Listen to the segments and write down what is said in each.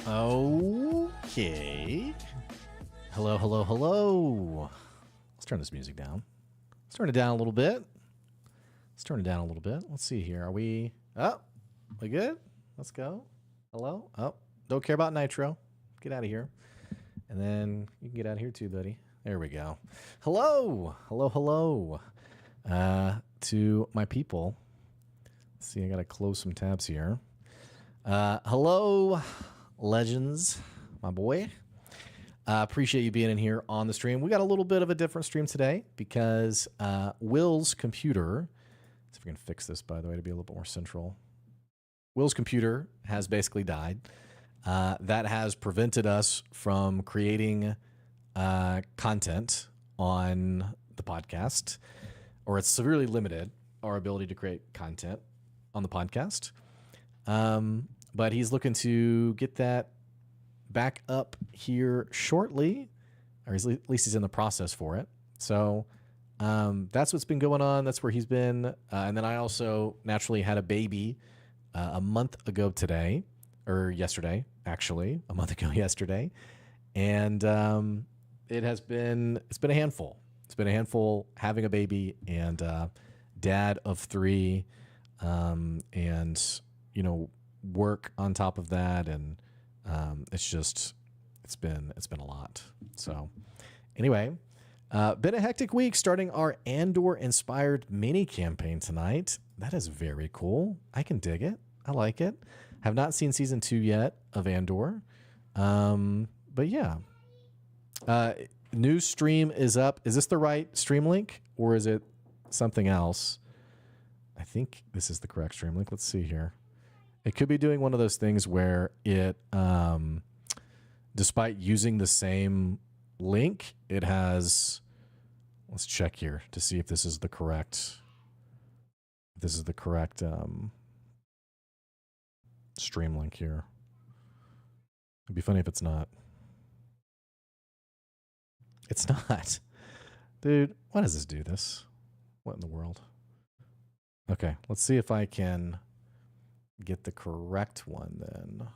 Okay. Hello, hello, hello. Let's turn this music down. Let's turn it down a little bit. Let's see here. Are we... Oh, we good? Let's go. Hello? Oh, don't care about Nitro. Get out of here. And then you can get out of here too, buddy. There we go. Hello. Hello, hello. To my people. Let's see, I got to close some tabs here. Hello, Legends, my boy. Appreciate you being in here on the stream. We got a little bit of a different stream today because Will's computer, let's see if we can fix this, by the way, to be a little bit more central. Will's computer has basically died. That has prevented us from creating content on the podcast, or it's severely limited our ability to create content on the podcast. But he's looking to get that back up here shortly, or at least he's in the process for it. So that's what's been going on. That's where he's been. And then I also naturally had a baby a month ago today, or yesterday, actually, a month ago yesterday. And it's been a handful. It's been a handful having a baby and dad of 3, and, you know, work on top of that, and it's been a lot. So anyway, been a hectic week starting our Andor inspired mini campaign tonight. That is very cool. I can dig it. I like it. Have not seen season 2 yet of Andor, but yeah. New stream is up. Is this the right stream link or is it something else? I think this is the correct stream link. Let's see here. It could be doing one of those things where it, despite using the same link, it has, let's check here to see if this is the correct, stream link here. It'd be funny if it's not. It's not. Dude, why does this do this? What in the world? Okay, let's see if I can get the correct one then.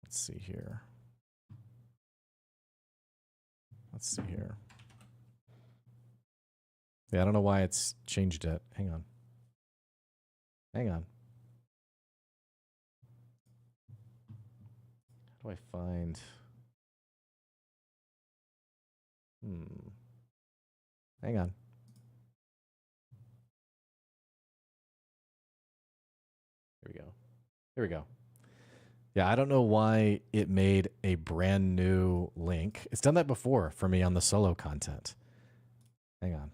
Let's see here. Yeah, I don't know why it's changed it. Hang on. How do I find... Hang on. There we go. Here we go. Yeah, I don't know why it made a brand new link. It's done that before for me on the solo content. Hang on.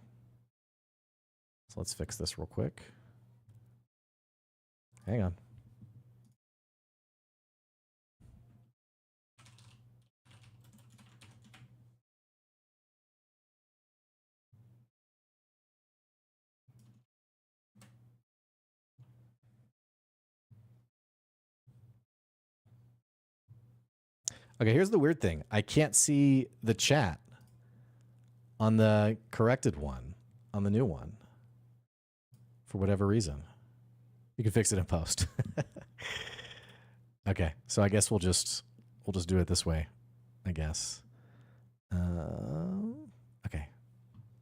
So let's fix this real quick. Hang on. Okay, here's the weird thing. I can't see the chat on the corrected one, on the new one, for whatever reason. You can fix it in post. Okay, so I guess we'll just do it this way, I guess. Okay,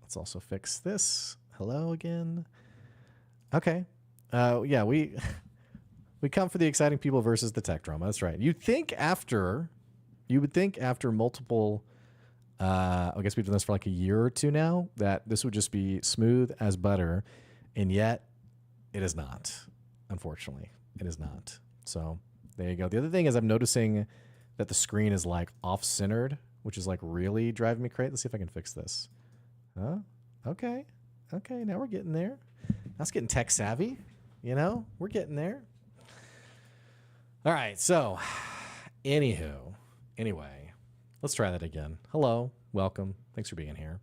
let's also fix this. Hello again. Okay, yeah, we come for the exciting people versus the tech drama. That's right. You would think after multiple, I guess we've done this for like a year or two now, that this would just be smooth as butter, and yet it is not. Unfortunately, it is not. So there you go. The other thing is I'm noticing that the screen is like off-centered, which is like really driving me crazy. Let's see if I can fix this. Huh? Okay. Okay, now we're getting there. That's getting tech savvy. You know, we're getting there. All right, so anyway, let's try that again. Hello, welcome. Thanks for being here.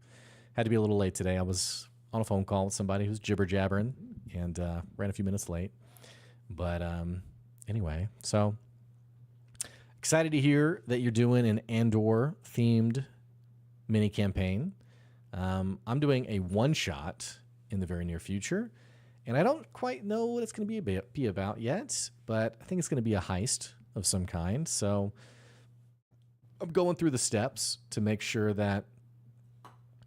Had to be a little late today. I was on a phone call with somebody who's jibber-jabbering and ran a few minutes late. But anyway, so excited to hear that you're doing an Andor-themed mini campaign. I'm doing a one-shot in the very near future, and I don't quite know what it's going to be about yet, but I think it's going to be a heist of some kind. So I'm going through the steps to make sure that,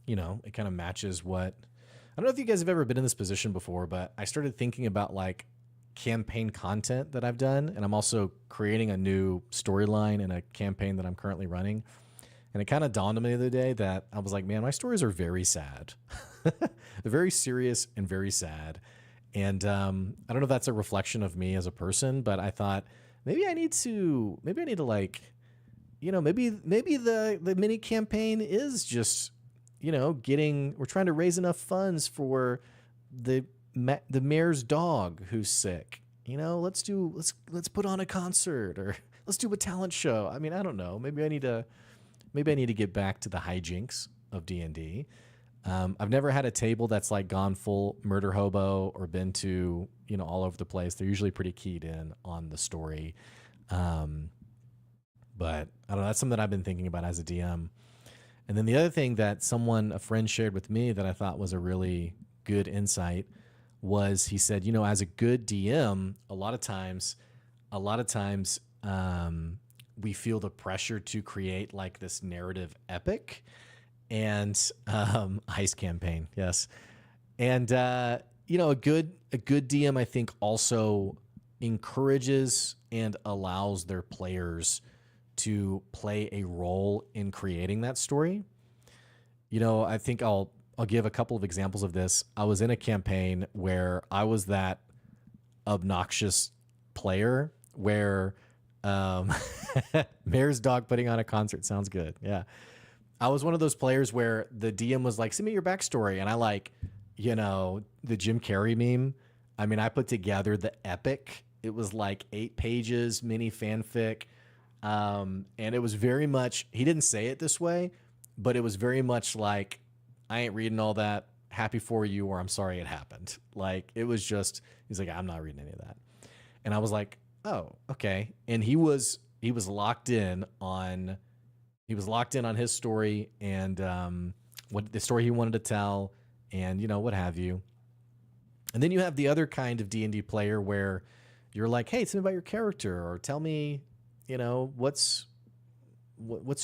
you know, it kind of matches what... I don't know if you guys have ever been in this position before, but I started thinking about like campaign content that I've done, and I'm also creating a new storyline in a campaign that I'm currently running. And it kind of dawned on me the other day that I was like, man, my stories are very sad. They're very serious and very sad. And I don't know if that's a reflection of me as a person, but I thought maybe I need to like, you know, maybe the mini campaign is just, you know, we're trying to raise enough funds for the mayor's dog who's sick. You know, let's put on a concert, or let's do a talent show. I mean, I don't know. Maybe I need to get back to the hijinks of D&D. I've never had a table that's like gone full murder hobo or been to, you know, all over the place. They're usually pretty keyed in on the story. But I don't know. That's something I've been thinking about as a DM. And then the other thing that a friend shared with me that I thought was a really good insight was, he said, you know, as a good DM, a lot of times, we feel the pressure to create like this narrative epic and heist campaign. Yes. And, you know, a good DM, I think, also encourages and allows their players to play a role in creating that story. You know, I think I'll give a couple of examples of this. I was in a campaign where I was that obnoxious player where mayor's dog putting on a concert sounds good. Yeah. I was one of those players where the DM was like, send me your backstory. And I like, you know, the Jim Carrey meme. I mean, I put together the epic. It was like 8 pages, mini fanfic. And it was very much, he didn't say it this way, but it was very much like, I ain't reading all that. Happy for you, or I'm sorry it happened. Like, it was just, he's like, I'm not reading any of that. And I was like, oh, okay. And he was locked in on his story and what the story he wanted to tell, and, you know, what have you. And then you have the other kind of D&D player where you're like, hey, tell me about your character, or tell me, you know, what's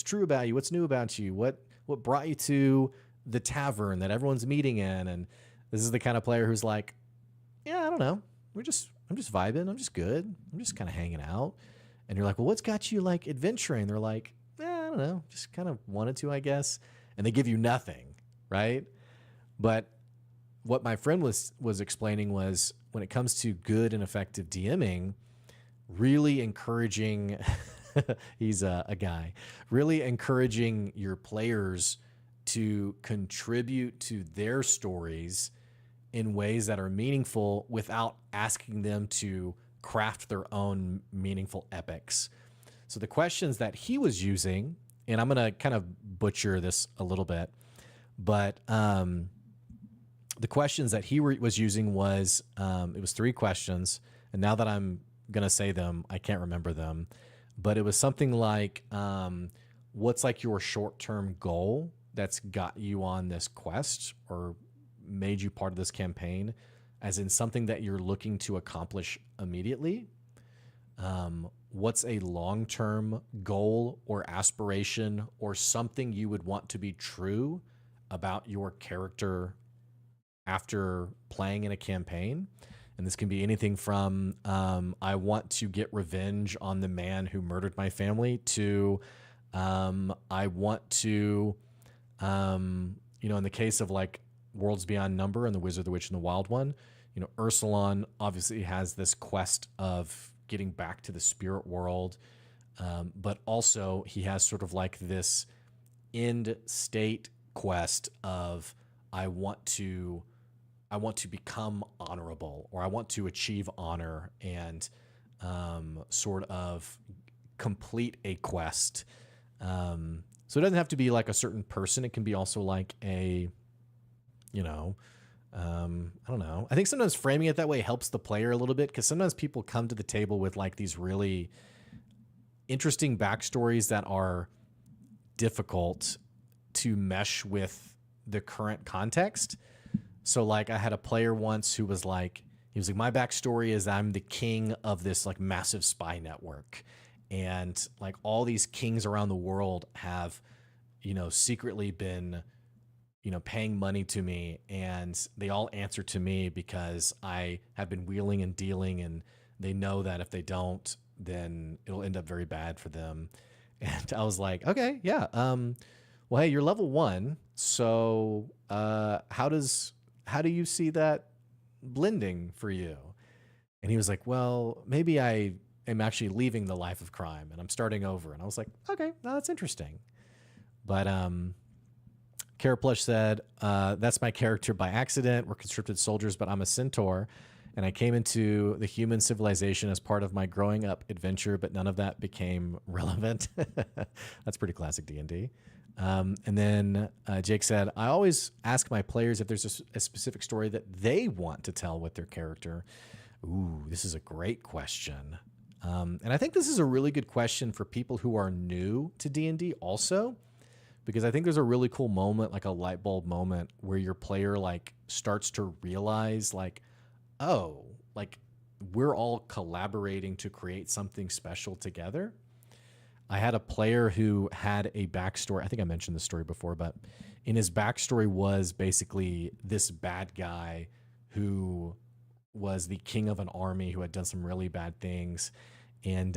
true about you, what's new about you, what brought you to the tavern that everyone's meeting in. And this is the kind of player who's like, yeah, I don't know. I'm just vibing. I'm just good. I'm just kind of hanging out. And you're like, well, what's got you like adventuring? They're like, I don't know. Just kind of wanted to, I guess. And they give you nothing, right? But what my friend was explaining was, when it comes to good and effective DMing, really encouraging, he's a guy, really encouraging your players to contribute to their stories in ways that are meaningful without asking them to craft their own meaningful epics. So the questions that he was using, and I'm going to kind of butcher this a little bit, but the questions that he was using was, it was 3 questions. And now that I'm going to say them, I can't remember them. But it was something like, what's like your short-term goal that's got you on this quest or made you part of this campaign, as in something that you're looking to accomplish immediately? What's a long-term goal or aspiration or something you would want to be true about your character after playing in a campaign? And this can be anything from I want to get revenge on the man who murdered my family to I want to, in the case of like Worlds Beyond Number and The Wizard, the Witch, and the Wild One, Ursulon obviously has this quest of getting back to the spirit world, but also he has sort of like this end state quest of I want to become honorable, or I want to achieve honor and sort of complete a quest. So it doesn't have to be like a certain person. It can be also like a, I don't know. I think sometimes framing it that way helps the player a little bit, because sometimes people come to the table with like these really interesting backstories that are difficult to mesh with the current context. So like I had a player once who was like, my backstory is I'm the king of this like massive spy network. And like all these kings around the world have, secretly been, paying money to me, and they all answer to me because I have been wheeling and dealing, and they know that if they don't, then it'll end up very bad for them. And I was like, okay, yeah. Well, hey, you're level 1. So how do you see that blending for you? And he was like, well, maybe I am actually leaving the life of crime and I'm starting over. And I was like, okay, no, that's interesting. But Caraplush said, that's my character by accident. We're conscripted soldiers, but I'm a centaur. And I came into the human civilization as part of my growing up adventure, but none of that became relevant. That's pretty classic D&D. And then Jake said, I always ask my players if there's a specific story that they want to tell with their character. Ooh, this is a great question. And I think this is a really good question for people who are new to D&D also, because I think there's a really cool moment, like a light bulb moment, where your player like starts to realize like, oh, like we're all collaborating to create something special together. I had a player who had a backstory. I think I mentioned this story before, but in his backstory was basically this bad guy who was the king of an army who had done some really bad things. And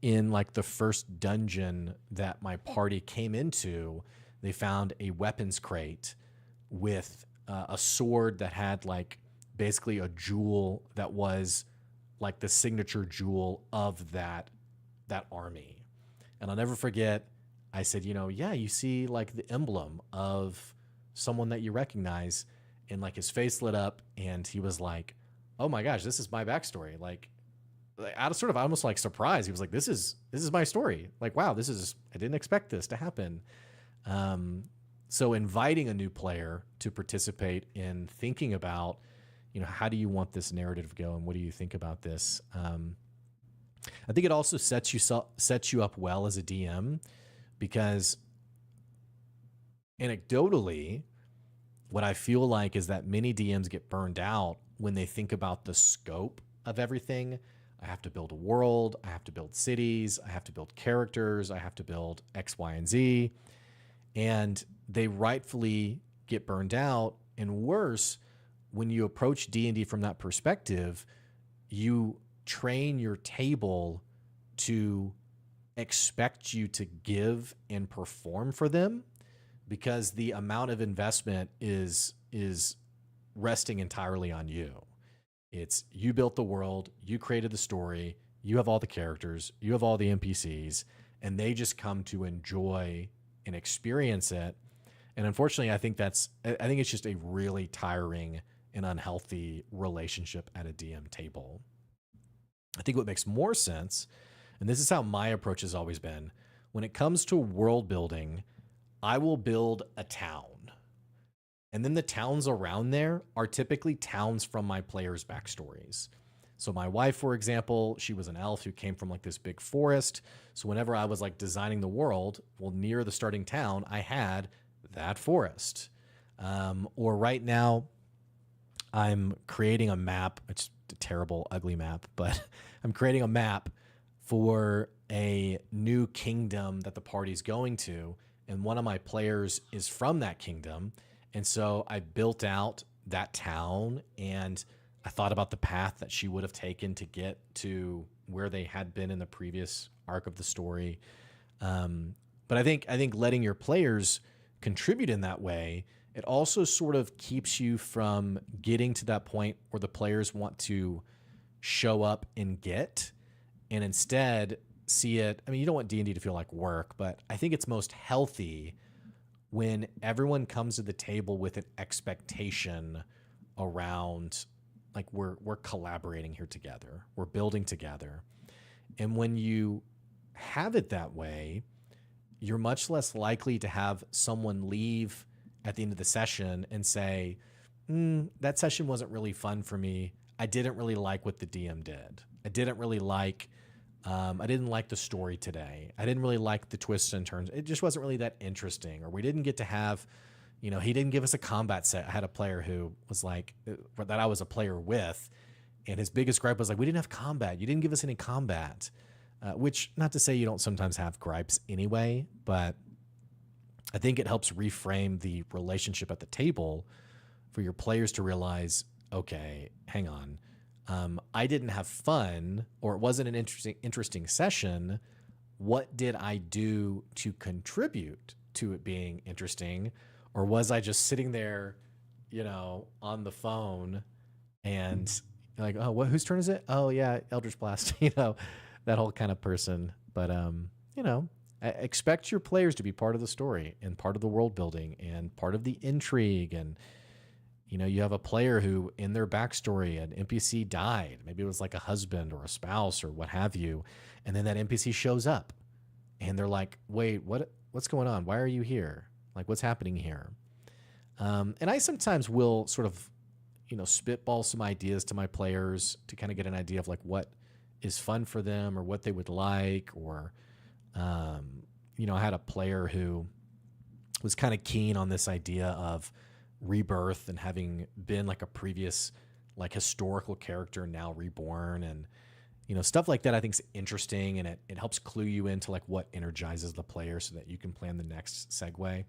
in like the first dungeon that my party came into, they found a weapons crate with a sword that had like basically a jewel that was like the signature jewel of that army. And I'll never forget, I said, yeah, you see like the emblem of someone that you recognize, and like his face lit up and he was like, oh my gosh, this is my backstory. Like out of sort of almost like surprise. He was like, this is my story. Like, wow, I didn't expect this to happen. So inviting a new player to participate in thinking about, how do you want this narrative to go and what do you think about this? I think it also sets you up well as a DM, because anecdotally, what I feel like is that many DMs get burned out when they think about the scope of everything. I have to build a world, I have to build cities, I have to build characters, I have to build X, Y, and Z. And they rightfully get burned out. And worse, when you approach D&D from that perspective, you train your table to expect you to give and perform for them, because the amount of investment is resting entirely on you. It's you built the world, you created the story, you have all the characters, you have all the NPCs, and they just come to enjoy and experience it. And unfortunately, I think it's just a really tiring and unhealthy relationship at a DM table. I think what makes more sense, and this is how my approach has always been, when it comes to world building, I will build a town. And then the towns around there are typically towns from my players' backstories. So my wife, for example, she was an elf who came from like this big forest. So whenever I was like designing the world, well, near the starting town, I had that forest. Or right now, I'm creating a map. It's a terrible, ugly map, but I'm creating a map for a new kingdom that the party's going to. And one of my players is from that kingdom. And so I built out that town, and I thought about the path that she would have taken to get to where they had been in the previous arc of the story. But I think letting your players contribute in that way, it also sort of keeps you from getting to that point where the players want to show up and get, and instead see it. I mean, you don't want D&D to feel like work, but I think it's most healthy when everyone comes to the table with an expectation around, like, we're collaborating here together, we're building together. And when you have it that way, you're much less likely to have someone leave at the end of the session and say, that session wasn't really fun for me. I didn't really like what the DM did. I didn't like the story today. I didn't really like the twists and turns. It just wasn't really that interesting. Or we didn't get to have, he didn't give us a combat set. I had a player who was like, that I was a player with, and his biggest gripe was like, we didn't have combat. You didn't give us any combat. Which, not to say you don't sometimes have gripes anyway, but I think it helps reframe the relationship at the table for your players to realize, okay, hang on. I didn't have fun, or it wasn't an interesting session. What did I do to contribute to it being interesting? Or was I just sitting there, on the phone and like, oh, whose turn is it? Oh yeah, Eldritch Blast, that whole kind of person. But, expect your players to be part of the story and part of the world building and part of the intrigue. And, you have a player who in their backstory, an NPC died. Maybe it was like a husband or a spouse or what have you. And then that NPC shows up and they're like, wait, what's going on? Why are you here? Like, what's happening here? And I sometimes will sort of, spitball some ideas to my players to kind of get an idea of like what is fun for them or what they would like. Or, I had a player who was kind of keen on this idea of rebirth and having been like a previous like historical character now reborn, and stuff like that I think is interesting, and it helps clue you into like what energizes the player so that you can plan the next segue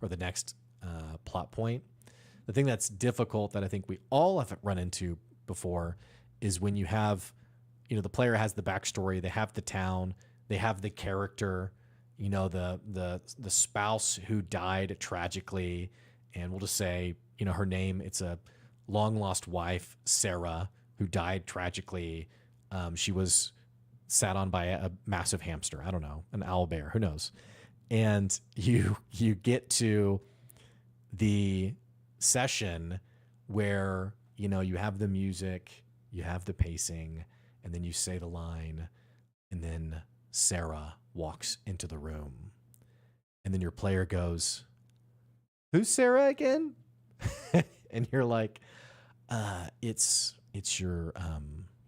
or the next plot point. The thing that's difficult that I think we all have run into before is when you have the player has the backstory, they have the town, they have the character, the spouse who died tragically. And we'll just say, her name, it's a long lost wife, Sarah, who died tragically. She was sat on by a massive hamster. I don't know, an owlbear, who knows? And you get to the session where, you have the music, you have the pacing, and then you say the line, and then Sarah walks into the room. And then your player goes, "Who's Sarah again?" And you're like, it's your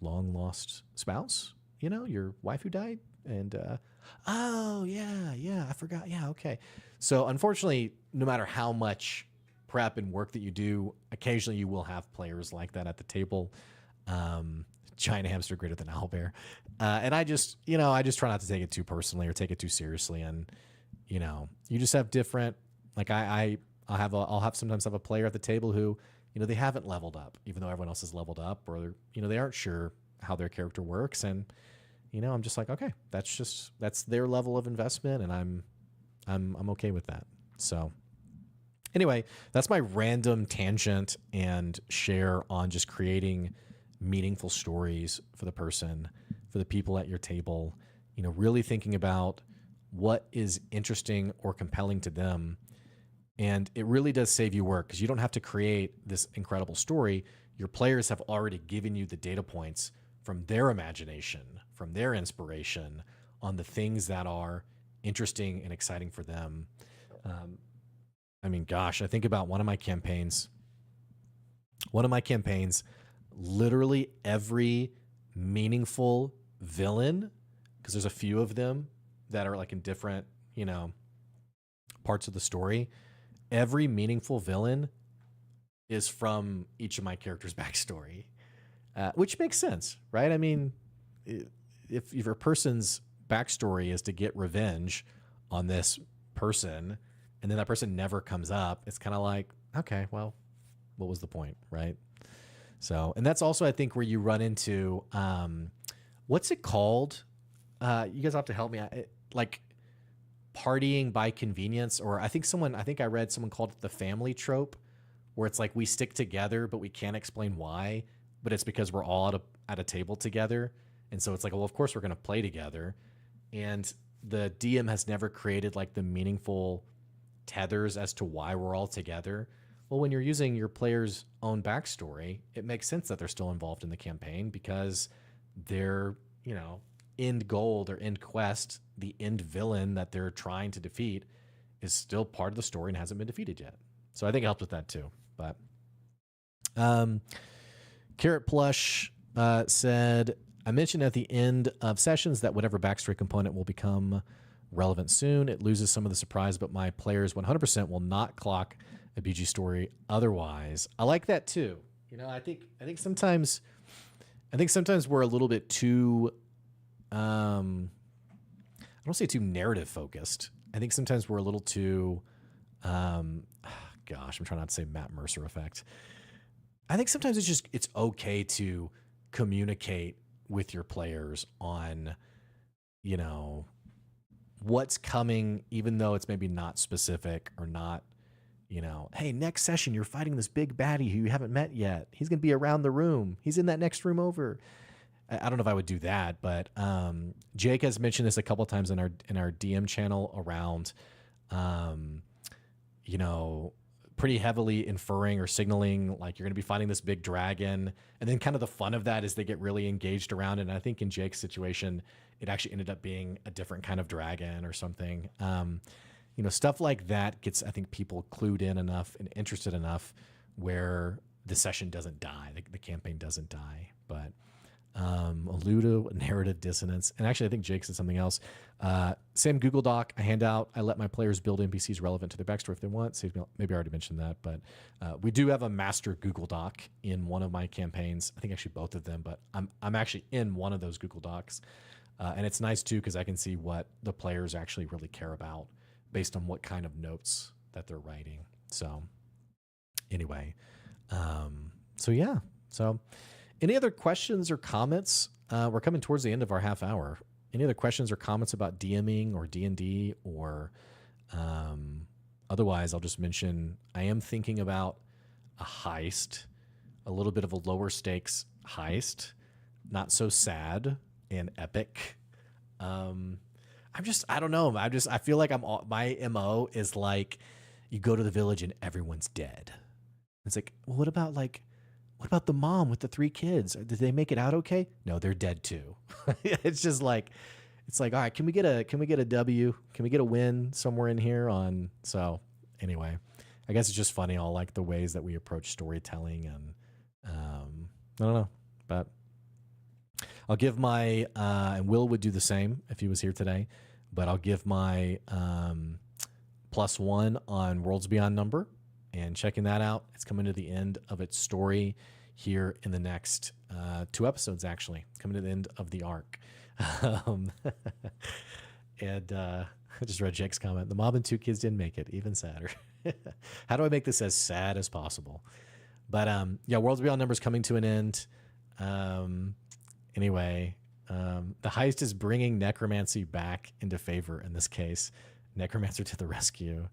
long lost spouse, your wife who died. And oh yeah, I forgot. Yeah, okay. So unfortunately, no matter how much prep and work that you do, occasionally you will have players like that at the table. Giant hamster greater than owlbear. And I just try not to take it too personally or take it too seriously. And you just have different, like I'll sometimes have a player at the table who, they haven't leveled up, even though everyone else has leveled up, or, they aren't sure how their character works. And, I'm just like, okay, that's their level of investment. And I'm okay with that. So anyway, that's my random tangent and share on just creating meaningful stories for the person. for the people at your table, really thinking about what is interesting or compelling to them. And it really does save you work because you don't have to create this incredible story. Your players have already given you the data points from their imagination, from their inspiration on the things that are interesting and exciting for them. I think about one of my campaigns. Literally every meaningful villain, because there's a few of them that are like in different, parts of the story. Every meaningful villain is from each of my characters' backstory, which makes sense, right? I mean, if a person's backstory is to get revenge on this person, and then that person never comes up, it's kind of like, okay, well, what was the point, right? So, and that's also, I think, where you run into, what's it called? You guys have to help me. Like partying by convenience, or I think I read someone called it the family trope, where it's like we stick together, but we can't explain why, but it's because we're all at a table together. And so it's like, well, of course we're going to play together. And the DM has never created like the meaningful tethers as to why we're all together. Well, when you're using your player's own backstory, it makes sense that they're still involved in the campaign because their, end goal, their end quest, the end villain that they're trying to defeat is still part of the story and hasn't been defeated yet. So I think it helped with that too. But Carrot Plush said, I mentioned at the end of sessions that whatever backstory component will become relevant soon. It loses some of the surprise, but my players 100% will not clock a BG story otherwise. I like that too. I think sometimes we're a little bit too, I don't say too narrative focused. I think sometimes we're a little too, I'm trying not to say Matt Mercer effect. I think sometimes it's okay to communicate with your players on, what's coming, even though it's maybe not specific or not, hey, next session, you're fighting this big baddie who you haven't met yet. He's going to be around the room. He's in that next room over. I don't know if I would do that, but Jake has mentioned this a couple of times in our DM channel around, pretty heavily inferring or signaling like you're going to be fighting this big dragon. And then kind of the fun of that is they get really engaged around it. And I think in Jake's situation, it actually ended up being a different kind of dragon or something. Stuff like that gets, I think, people clued in enough and interested enough where the session doesn't die, the campaign doesn't die. But Ludo, narrative dissonance. And actually, I think Jake said something else. Same Google Doc I hand out. I let my players build NPCs relevant to their backstory if they want. Maybe I already mentioned that, but we do have a master Google Doc in one of my campaigns. I think actually both of them, but I'm actually in one of those Google Docs. And it's nice too, because I can see what the players actually really care about based on what kind of notes that they're writing. So anyway, so any other questions or comments? We're coming towards the end of our half hour. Any other questions or comments about DMing or D&D or otherwise, I'll just mention I am thinking about a heist, a little bit of a lower stakes heist, not so sad and epic. I don't know. I feel like my MO is like you go to the village and everyone's dead. It's like, well, what about the mom with the 3 kids? Did they make it out okay? No, they're dead too. It's just like, all right, can we get a W? Can we get a win somewhere in here on? So anyway, I guess it's just funny. All like the ways that we approach storytelling and, I don't know, but I'll give my, and Will would do the same if he was here today, but I'll give my, +1 on Worlds Beyond Number. And checking that out, it's coming to the end of its story here in the next 2 episodes, actually. It's coming to the end of the arc. And I just read Jake's comment. The mom and 2 kids didn't make it. Even sadder. How do I make this as sad as possible? But Worlds Beyond Number is coming to an end. Anyway, the heist is bringing necromancy back into favor in this case. Necromancer to the rescue.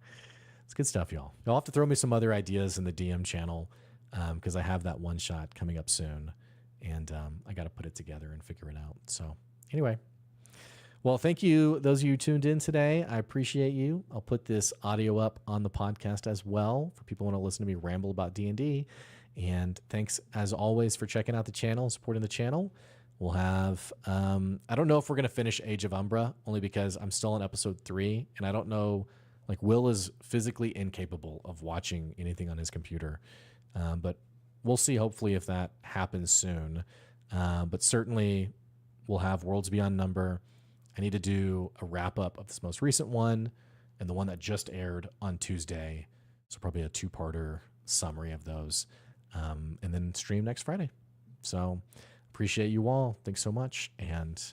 It's good stuff, y'all. You'll have to throw me some other ideas in the DM channel because I have that one shot coming up soon, and I got to put it together and figure it out. So Anyway, well, thank you, those of you who tuned in today. I appreciate you. I'll put this audio up on the podcast as well for people who want to listen to me ramble about D&D. And thanks, as always, for checking out the channel and supporting the channel. We'll have, I don't know if we're going to finish Age of Umbra, only because I'm still on episode 3, and I don't know, like, Will is physically incapable of watching anything on his computer. But we'll see, hopefully, if that happens soon. But certainly, we'll have Worlds Beyond Number. I need to do a wrap-up of this most recent one and the one that just aired on Tuesday. So probably a 2-parter summary of those. And then stream next Friday. So appreciate you all. Thanks so much. And